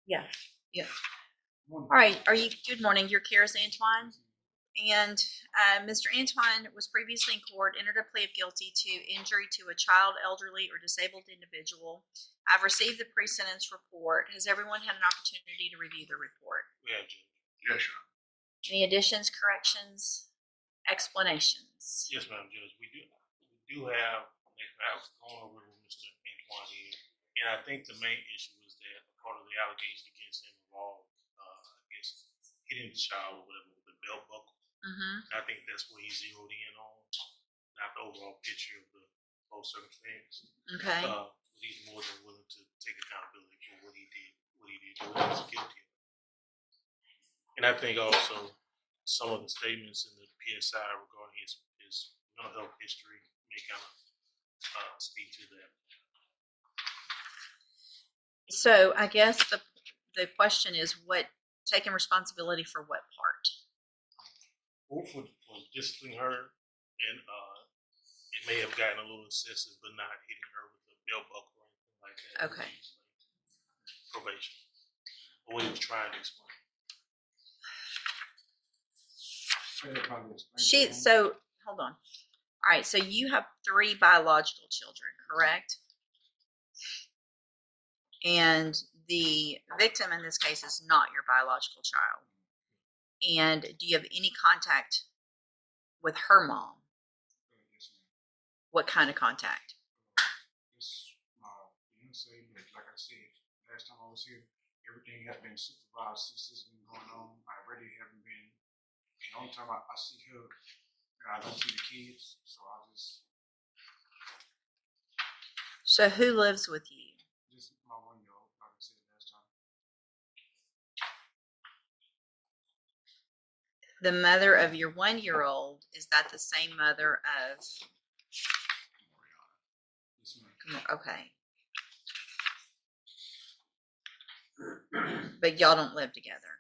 Yeah. Yeah. All right. Good morning. You're Kara's Antoine. And Mr. Antoine was previously in court, entered a plea of guilty to injury to a child, elderly, or disabled individual. I've received the pre-sentence report. Has everyone had an opportunity to review the report? Yeah, Judge. Yes, sir. Any additions, corrections, explanations? Yes, Madam Judge. We do have I was going over with Mr. Antoine here, and I think the main issue is that part of the allegation against him involved, I guess, hitting the child or whatever with a belt buckle. Mm-hmm. And I think that's what he zeroed in on, not the overall picture of the whole circumstance. Okay. He's more than willing to take accountability for what he did, what he was guilty of. And I think also some of the statements in the PSI regarding his mental health history may kind of speak to that. So I guess the question is, taking responsibility for what part? Both for disciplining her, and it may have gotten a little excessive, but not hitting her with a belt buckle or anything like that. Okay. Probation. Or what he was trying to explain. So hold on. All right, so you have 3 biological children, correct? And the victim in this case is not your biological child. And do you have any contact with her mom? What kind of contact? It's my fiance, but like I said, last time I was here, everything has been supervised since this has been going on. I really haven't been. The only time I see her, I don't see the kids, so I just. So who lives with you? Just my 1-year-old, like I said last time. The mother of your 1-year-old, is that the same mother of? Okay. But y'all don't live together.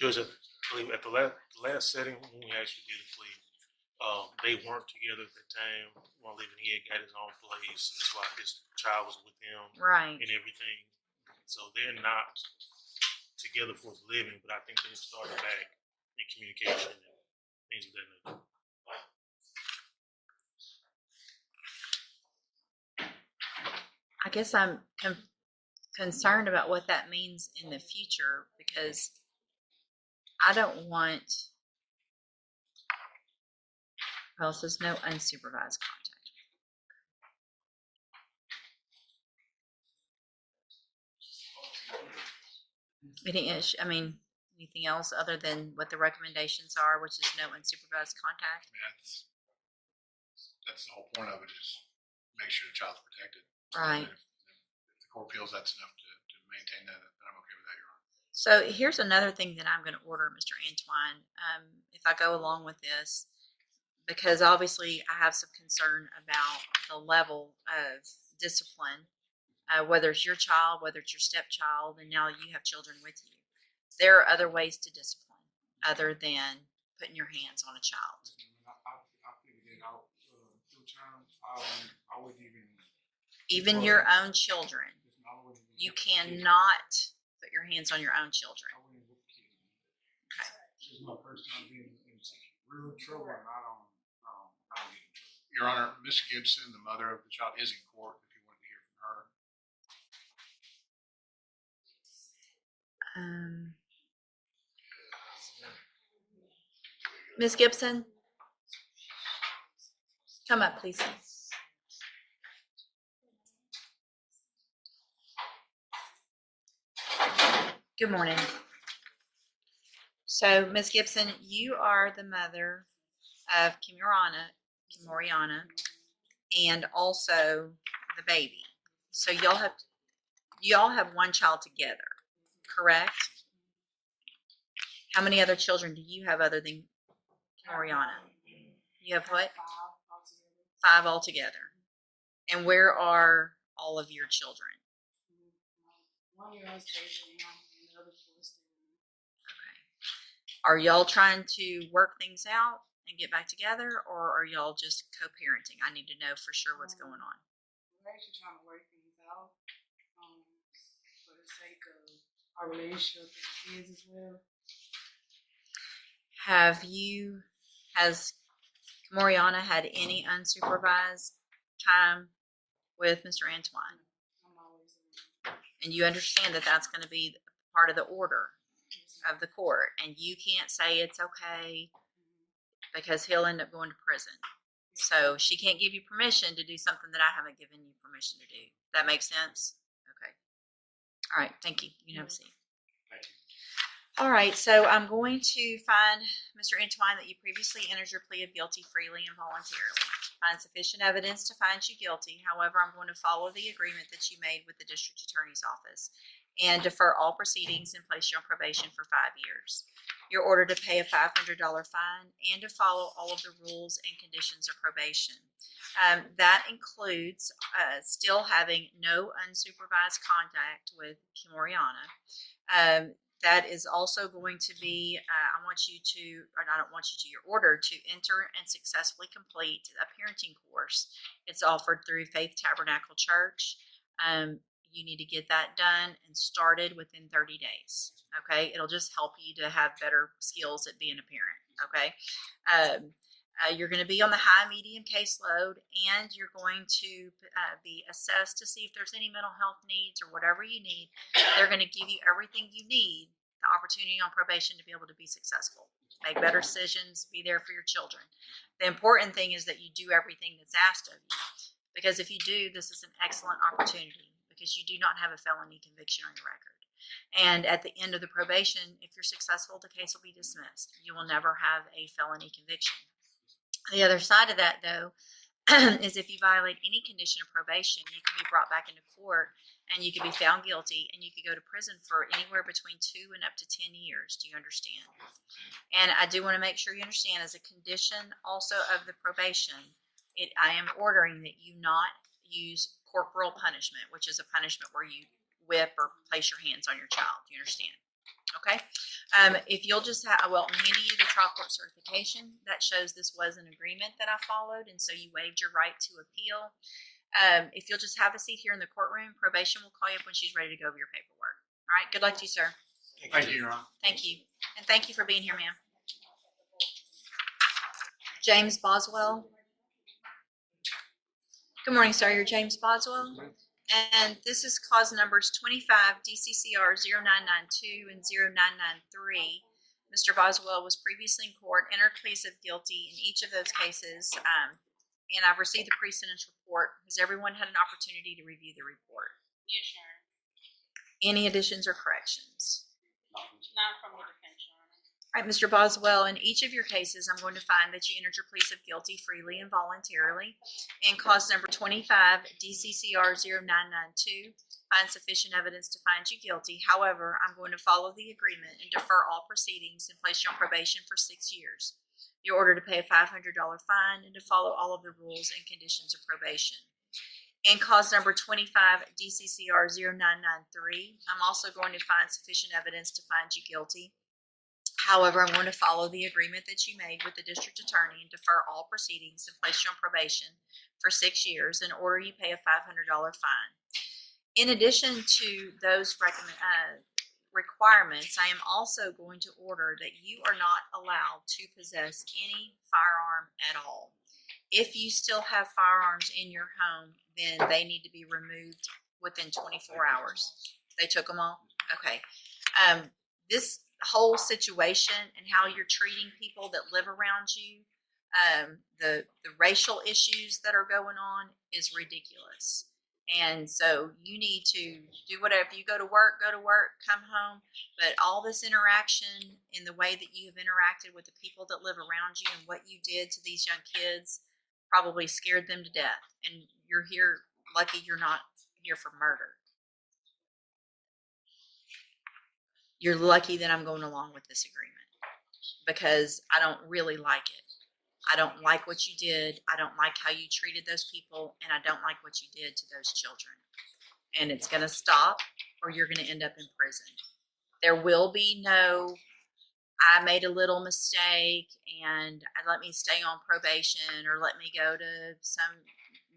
Judge, I believe at the last setting when we actually did a plea, they weren't together at that time while living. He had got his own place. That's why his child was with him, right, and everything. So they're not together for the living, but I think they started back in communication and things of that nature. I guess I'm concerned about what that means in the future, because I don't want, well, it says no unsupervised contact. Anything else other than what the recommendations are, which is no unsupervised contact? That's the whole point of it, is make sure the child's protected. Right. If the court feels that's enough to maintain that, then I'm okay with that, Your Honor. So here's another thing that I'm going to order, Mr. Antoine, if I go along with this, because obviously I have some concern about the level of discipline, whether it's your child, whether it's your stepchild, and now you have children with you. There are other ways to discipline other than putting your hands on a child. I figured it out through time. I wouldn't even your own children. You cannot put your hands on your own children. Okay. This is my first time being in real trouble, and I don't get in trouble. Your Honor, Ms. Gibson, the mother of the child, is in court if you wanted to hear from her. Ms. Gibson, come up, please. Good morning. So, Ms. Gibson, you are the mother of Kimoriana, and also the baby. So y'all have one child together, correct? How many other children do you have other than Kimoriana? You have what? 5 altogether. And where are all of your children? 1-year-old stays with mom, and the other 4 stay with me. Okay. Are y'all trying to work things out and get back together, or are y'all just co-parenting? I need to know for sure what's going on. We're actually trying to work things out. sake of our relationship with the kids as well. Has Moriana had any unsupervised time with Mr. Antoine? I'm always And you understand that that's going to be part of the order of the court, and you can't say it's okay because he'll end up going to prison. So she can't give you permission to do something that I haven't given you permission to do. That makes sense? Okay. All right. Thank you. You can have a seat. Thank you. All right. So I'm going to find, Mr. Antoine, that you previously entered your plea of guilty freely and voluntarily. Find sufficient evidence to find you guilty. However, I'm going to follow the agreement that you made with the district attorney's office and defer all proceedings and place you on probation for 5 years. You're ordered to pay a $500 fine and to follow all of the rules and conditions of probation. That includes still having no unsupervised contact with Kimoriana. That is also going to be, I want you to, or I don't want you to, you're ordered to enter and successfully complete a parenting course. It's offered through Faith Tabernacle Church. You need to get that done and started within 30 days. Okay. It'll just help you to have better skills at being a parent. Okay. You're going to be on the high medium caseload, and you're going to be assessed to see if there's any mental health needs or whatever you need. They're going to give you everything you need, the opportunity on probation to be able to be successful, make better decisions, be there for your children. The important thing is that you do everything that's asked of you, because if you do, this is an excellent opportunity, because you do not have a felony conviction on your record. And at the end of the probation, if you're successful, the case will be dismissed. You will never have a felony conviction. The other side of that, though, is if you violate any condition of probation, you can be brought back into court and you can be found guilty, and you could go to prison for anywhere between 2 and up to 10 years. Do you understand? And I do want to make sure you understand, as a condition also of the probation, I am ordering that you not use corporal punishment, which is a punishment where you whip or place your hands on your child. Do you understand? Okay. If you'll just I'm handing you the trial court certification that shows this was an agreement that I followed, and so you waived your right to appeal. If you'll just have a seat here in the courtroom, probation will call you up when she's ready to go over your paperwork. All right. Good luck to you, sir. Thank you, Your Honor. Thank you. And thank you for being here, ma'am. James Boswell. Good morning, sir. You're James Boswell. And this is cause numbers 25 DCCR 0992 and 0993. Mr. Boswell was previously in court, entered pleas of guilty in each of those cases, and I've received the pre-sentence report. Has everyone had an opportunity to review the report? Yes, Your Honor. Any additions or corrections? Not from the defense, Your Honor. All right, Mr. Boswell, in each of your cases, I'm going to find that you entered your pleas of guilty freely and voluntarily. In cause number 25, DCCR 0992, find sufficient evidence to find you guilty. However, I'm going to follow the agreement and defer all proceedings and place you on probation for 6 years. You're ordered to pay a $500 fine and to follow all of the rules and conditions of probation. In cause number 25, DCCR 0993, I'm also going to find sufficient evidence to find you guilty. However, I'm going to follow the agreement that you made with the district attorney and defer all proceedings and place you on probation for 6 years and order you pay a $500 fine. In addition to those requirements, I am also going to order that you are not allowed to possess any firearm at all. If you still have firearms in your home, then they need to be removed within 24 hours. They took them all? Okay. This whole situation and how you're treating people that live around you, the racial issues that are going on is ridiculous. And so you need to do whatever. If you go to work, come home. But all this interaction in the way that you have interacted with the people that live around you and what you did to these young kids probably scared them to death. And you're here, lucky you're not here for murder. You're lucky that I'm going along with this agreement, because I don't really like it. I don't like what you did. I don't like how you treated those people, and I don't like what you did to those children. And it's going to stop, or you're going to end up in prison. There will be no, I made a little mistake and let me stay on probation, or let me go to some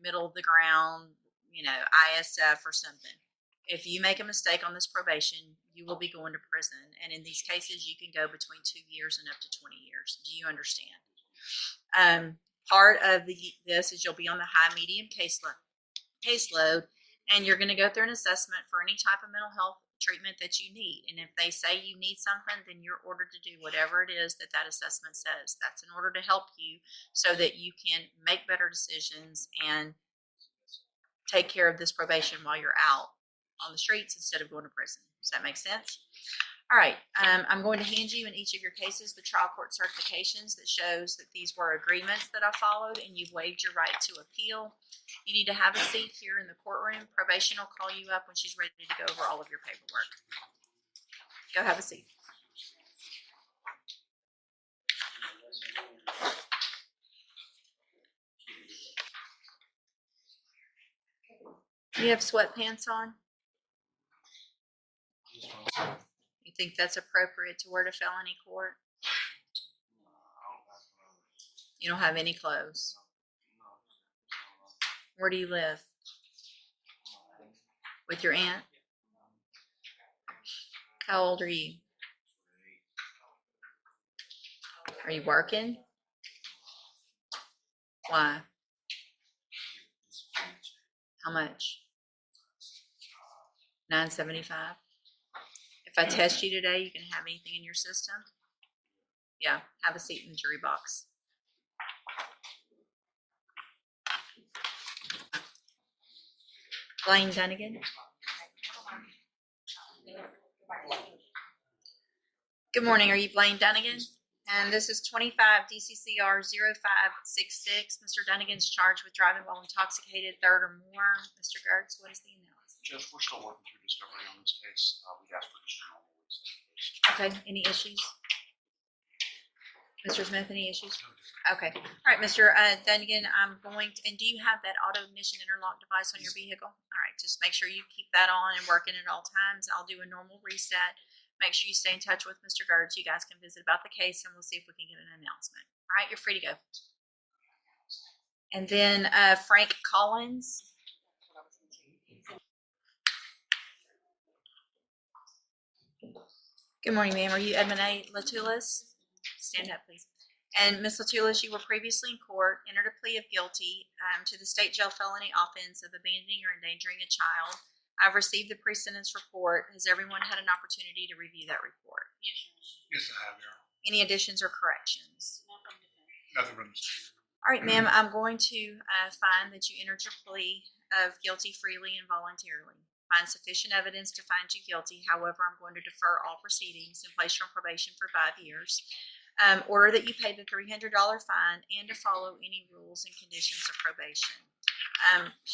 middle of the ground, ISF or something. if you make a mistake on this probation, you will be going to prison. And in these cases, you can go between 2 years and up to 20 years. Do you understand? Part of this is you'll be on the high medium caseload, and you're going to go through an assessment for any type of mental health treatment that you need. And if they say you need something, then you're ordered to do whatever it is that that assessment says. That's in order to help you so that you can make better decisions and take care of this probation while you're out on the streets instead of going to prison. Does that make sense? All right, I'm going to hand you in each of your cases the trial court certifications that shows that these were agreements that I followed and you've waived your right to appeal. You need to have a seat here in the courtroom. Probation will call you up when she's ready to go over all of your paperwork. Go have a seat. You have sweatpants on? You think that's appropriate to wear to felony court? You don't have any clothes. Where do you live? With your aunt? How old are you? Are you working? Why? How much? $9.75. If I test you today, you can have anything in your system? Yeah, have a seat in the jury box. Blaine Dunnigan. Good morning. Are you Blaine Dunnigan? And this is 25 DCCR 0566. Mr. Dunnigan's charged with driving while intoxicated, third or more. Mr. Gertz, what is the announcement? Judge, we're still working through discovery on this case. We've asked for just normal weeks. Okay, any issues? Mr. Smith, any issues? Okay. All right, Mr. Dunnigan, I'm going to, and do you have that auto ignition interlock device on your vehicle? All right, just make sure you keep that on and working at all times. I'll do a normal reset. Make sure you stay in touch with Mr. Gertz. You guys can visit about the case, and we'll see if we can get an announcement. All right, you're free to go. And then Frank Collins. Good morning, ma'am. Are you Edmund A. Latulis? Stand up, please. And Ms. Latulis, you were previously in court, entered a plea of guilty to the state jail felony offense of abandoning or endangering a child. I've received the pre-sentence report. Has everyone had an opportunity to review that report? Yes, Yes, I have, Your Honor. Any additions or corrections? Nothing from the state. All right, ma'am, I'm going to find that you entered your plea of guilty freely and voluntarily. Find sufficient evidence to find you guilty. However, I'm going to defer all proceedings and place you on probation for 5 years. Order that you pay the $300 fine and to follow any rules and conditions of probation.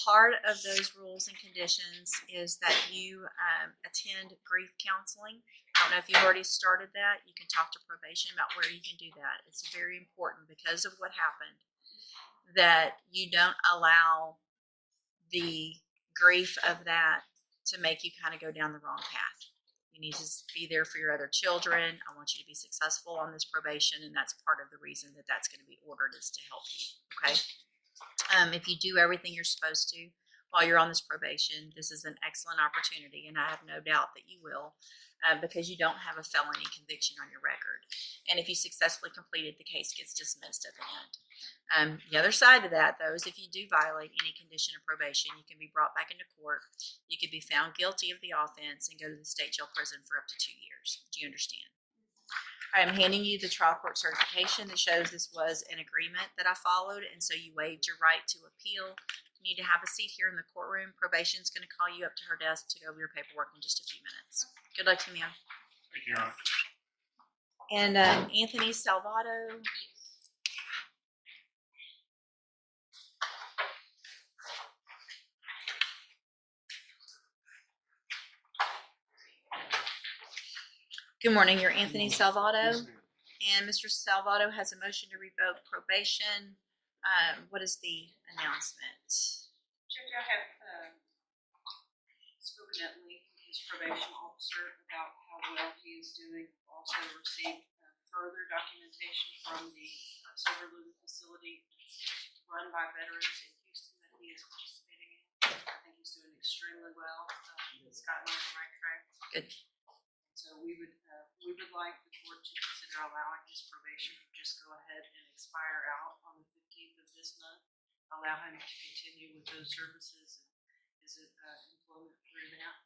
Part of those rules and conditions is that you attend grief counseling. I don't know if you've already started that. You can talk to probation about where you can do that. It's very important because of what happened that you don't allow the grief of that to make you kind of go down the wrong path. You need to be there for your other children. I want you to be successful on this probation, and that's part of the reason that that's going to be ordered is to help you, okay? If you do everything you're supposed to while you're on this probation, this is an excellent opportunity, and I have no doubt that you will because you don't have a felony conviction on your record. And if you successfully complete it, the case gets dismissed at the end. The other side of that, though, is if you do violate any condition of probation, you can be brought back into court. You could be found guilty of the offense and go to the state jail prison for up to 2 years. Do you understand? I am handing you the trial court certification that shows this was an agreement that I followed, and so you waived your right to appeal. You need to have a seat here in the courtroom. Probation is going to call you up to her desk to go over your paperwork in just a few minutes. Good luck to you, ma'am. Thank you, Your Honor. And Anthony Salvato. Good morning, you're Anthony Salvato, Yes, ma'am. and Mr. Salvato has a motion to revoke probation. What is the announcement? Judge, I have spoken at length with his probation officer about how well he is doing. Also received further documentation from the sober living facility run by veterans in Houston that he is participating in. I think he's he's doing extremely well. He's gotten on the right track. Good. So we would like the court to consider allowing his probation to just go ahead and expire out on the 15th of this month. Allow him to continue with those services and his employment through that.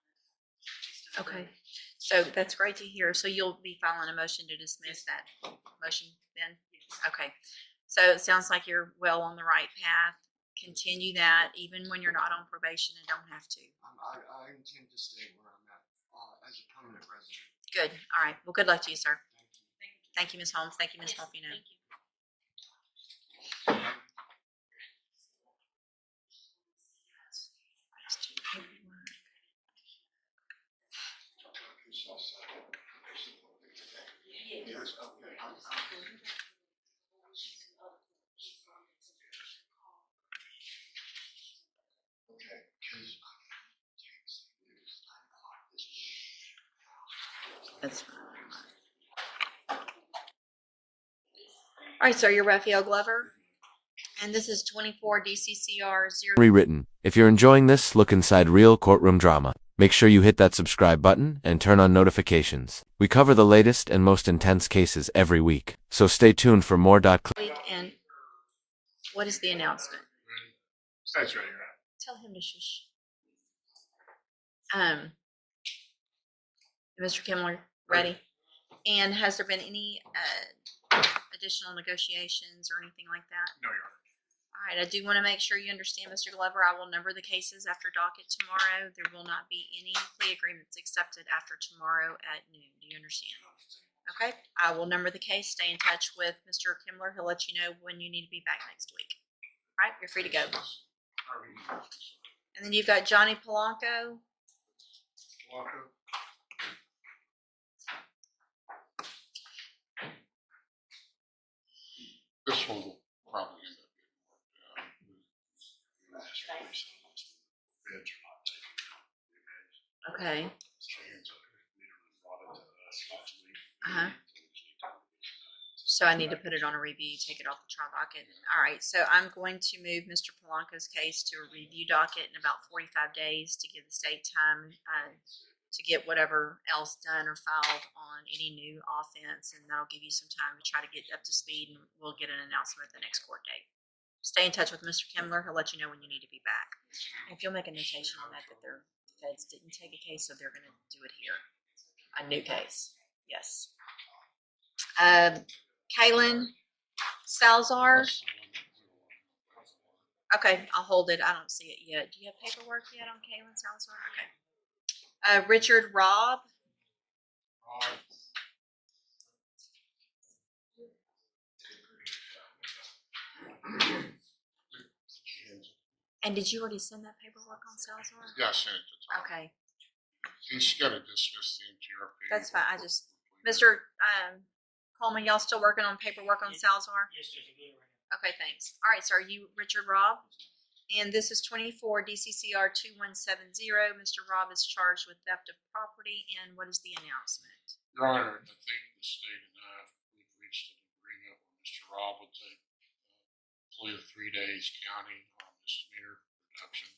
Okay. So that's great to hear. So you'll be filing a motion to dismiss that motion then? Okay. So it sounds like you're well on the right path. Continue that even when you're not on probation and don't have to. I intend to stay where I'm at as a permanent resident. Good. All right. Well, good luck to you, sir. Thank you. Thank you, Ms. Holmes. Thank you, Ms. Malfino. Thank you. That's fine. All right, so you're Raquel Glover, and this is 24 DCCR 0. Rewritten. If you're enjoying this, look inside Real Courtroom Drama. Make sure you hit that subscribe button and turn on notifications. We cover the latest and most intense cases every week, so stay tuned for more. And what is the announcement? That's right, right. Tell him to shush. Mr. Kimmler, ready? And has there been any additional negotiations or anything like that? No, Your Honor. All right, I do want to make sure you understand, Mr. Glover, I will number the cases after docket tomorrow. There will not be any plea agreements accepted after tomorrow at noon. Do you understand? Okay, I will number the case. Stay in touch with Mr. Kimmler. He'll let you know when you need to be back next week. All right, you're free to go. And then you've got Johnny Polanco. This one will probably end up getting Okay. Uh-huh. So I need to put it on a review, take it off the trial docket. All right, so I'm going to move Mr. Polanco's case to a review docket in about 45 days to give the state time to get whatever else done or filed on any new offense, and that'll give you some time to try to get up to speed, and we'll get an announcement at the next court date. Stay in touch with Mr. Kimmler. He'll let you know when you need to be back. If you'll make a notation on that their feds didn't take a case, so they're going to do it here. A new case. Yes. Kaylin Salazar. Okay, I'll hold it. I don't see it yet. Do you have paperwork yet on Kaylin Salazar? Okay. Richard Robb. And did you already send that paperwork on Salazar? Yeah, I sent it to Tom. Okay, He's got to dismiss the MTRP. that's fine. I just, Mr. Coleman, y'all still working on paperwork on Salazar? Yes, Judge, I'm doing it right now. Okay, thanks. All right, sir, you Richard Robb? And this is 24 DCCR 2170. Mr. Robb is charged with theft of property, and what is the announcement? Your Honor, I think the state and we've reached an agreement where Mr. Robb will take a plea of 3 days county on misdemeanor production,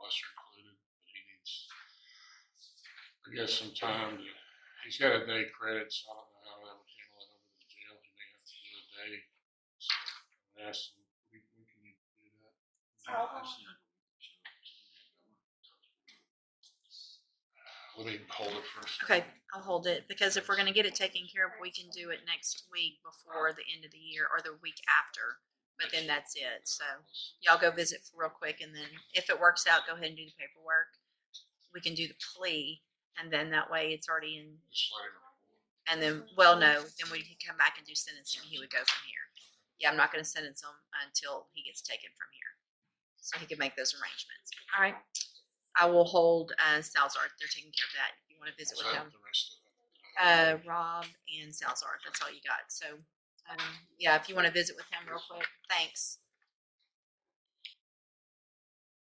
lesser included, but he needs, I guess, some time to, he's got a day credit, so I don't know how that would handle it over to the jail. He may have to do a day. So I asked him, we can do that. Let me hold it first. Okay, I'll hold it, because if we're going to get it taken care of, we can do it next week before the end of the year or the week after. But then that's it. So y'all go visit real quick, and then if it works out, go ahead and do the paperwork. We can do the plea, and then that way it's already in. Just let him. And then, well, no, then we can come back and do sentencing. He would go from here. Yeah, I'm not going to sentence him until he gets taken from here, so he can make those arrangements. All right. I will hold Salazar. They're taking care of that. If you want to visit with them, The rest of it. Rob and Salazar. That's all you got. So, yeah, if you want to visit with him real quick, thanks.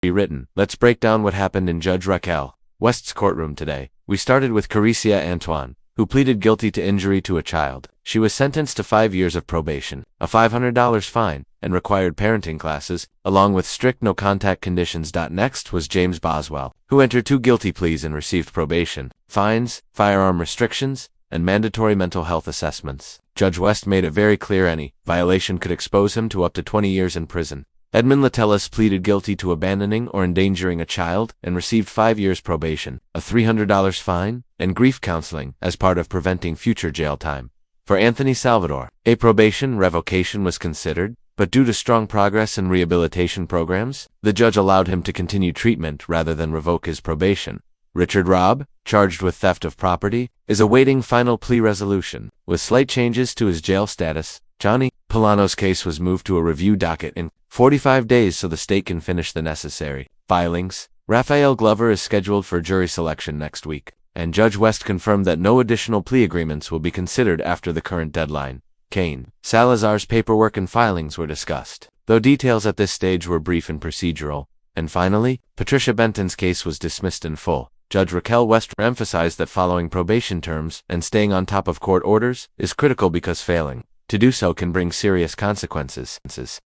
Rewritten. Let's break down what happened in Judge Raquel West's courtroom today. We started with Caricia Antoine, who pleaded guilty to injury to a child. She was sentenced to 5 years of probation, a $500 fine, and and required parenting classes, along with strict no-contact conditions. Next was James Boswell, who entered 2 guilty pleas and received probation, fines, firearm restrictions, and mandatory mental health assessments. Judge West made it very clear any violation could expose him to up to 20 years in prison. Edmund Latellis pleaded guilty to abandoning or endangering a child and received 5 years probation, a $300 fine, and grief counseling as part of preventing future jail time. For Anthony Salvador, a probation revocation was considered, but due to strong progress in rehabilitation programs, the judge allowed him to continue treatment rather than revoke his probation. Richard Robb, charged with theft of property, is awaiting final plea resolution, with slight changes to his jail status. Johnny Polano's case was moved to a review docket in 45 days so the state can finish the necessary filings. Rafael Glover is scheduled for jury selection next week, and Judge West confirmed that no additional plea agreements will be considered after the current deadline. Cain Salazar's paperwork and filings were discussed, though details at this stage were brief and procedural. And finally, Patricia Benton's case was dismissed in full. Judge Raquel West emphasized that following probation terms and staying on top of court orders is critical because failing to do so can bring serious consequences.